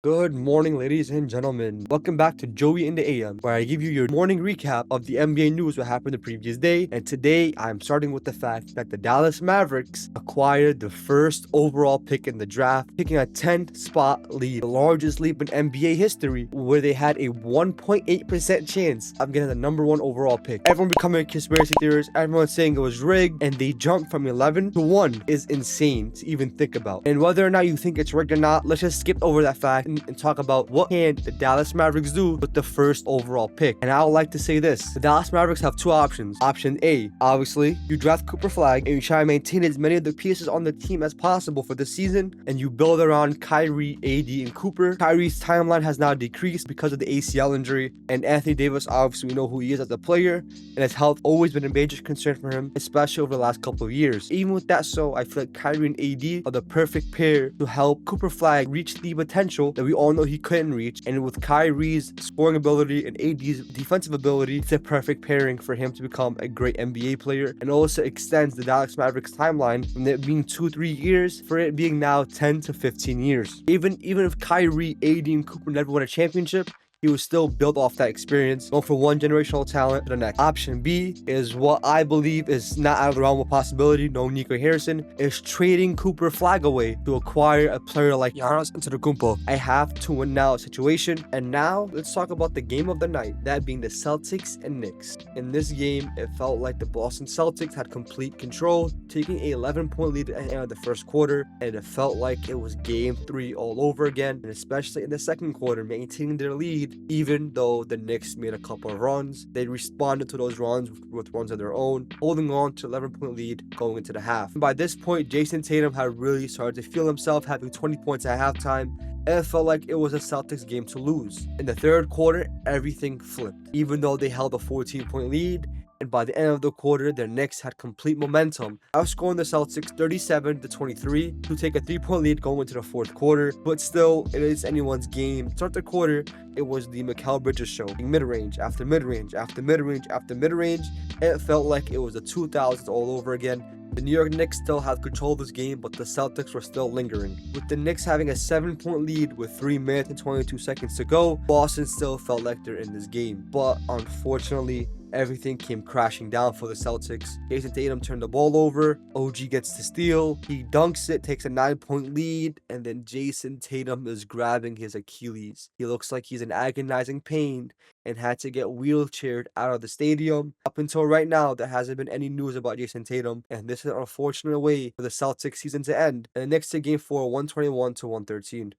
Good morning, ladies and gentlemen. Welcome back to Joey in the AM, where I give you your morning recap of the NBA news what happened the previous day. And today, I'm starting with the fact that the Dallas Mavericks acquired the first overall pick in the draft, picking a 10th spot lead, the largest leap in NBA history, where they had a 1.8% chance of getting the number one overall pick. Everyone becoming conspiracy theorists, everyone saying it was rigged, and they jumped from 11 to 1 is insane to even think about. And whether or not you think it's rigged or not, let's just skip over that fact and talk about what can the Dallas Mavericks do with the first overall pick. And I would like to say this: the Dallas Mavericks have two options. Option A, obviously, you draft Cooper Flag and you try to maintain as many of the pieces on the team as possible for the season, and you build around Kyrie, AD, and Cooper. Kyrie's timeline has now decreased because of the ACL injury, and Anthony Davis, obviously, we know who he is as a player, and his health always been a major concern for him, especially over the last couple of years. Even with that, I feel like Kyrie and AD are the perfect pair to help Cooper Flag reach the potential that we all know he couldn't reach. And with Kyrie's scoring ability and AD's defensive ability, it's a perfect pairing for him to become a great NBA player, and also extends the Dallas Mavericks timeline from it being 2-3 years for it being now 10 to 15 years. Even if Kyrie, AD, and Cooper never won a championship, he was still built off that experience, going from one generational talent to the next. Option B is what I believe is not out of the realm of possibility. No Nico Harrison is trading Cooper Flag away to acquire a player like Giannis Antetokounmpo. I have to win now situation. And now let's talk about the game of the night, that being the Celtics and Knicks. In this game, it felt like the Boston Celtics had complete control, taking a 11-point lead at the end of the first quarter, and it felt like it was game 3 all over again, and especially in the second quarter, maintaining their lead. Even though the Knicks made a couple of runs, they responded to those runs with runs of their own, holding on to 11-point lead going into the half. And by this point, Jason Tatum had really started to feel himself, having 20 points at halftime, and it felt like it was a Celtics game to lose. In the third quarter, everything flipped. Even though they held a 14-point lead, and by the end of the quarter, their Knicks had complete momentum, outscoring the Celtics 37-23 to take a 3-point lead going into the fourth quarter. But still, it is anyone's game. To start the quarter, it was the Mikal Bridges show, mid-range after mid-range after mid-range after mid-range, and it felt like it was the 2000s all over again. The New York Knicks still had control of this game, but the Celtics were still lingering. With the Knicks having a 7-point lead with 3 minutes and 22 seconds to go, Boston still felt like they're in this game. But unfortunately, everything came crashing down for the Celtics. Jason Tatum turned the ball over. OG gets the steal. He dunks it, takes a 9-point lead, and then Jason Tatum is grabbing his Achilles. He looks like he's in agonizing pain and had to get wheelchaired out of the stadium. Up until right now, there hasn't been any news about Jason Tatum, and this is an unfortunate way for the Celtics season to end. And the Knicks to game 4, 121-113.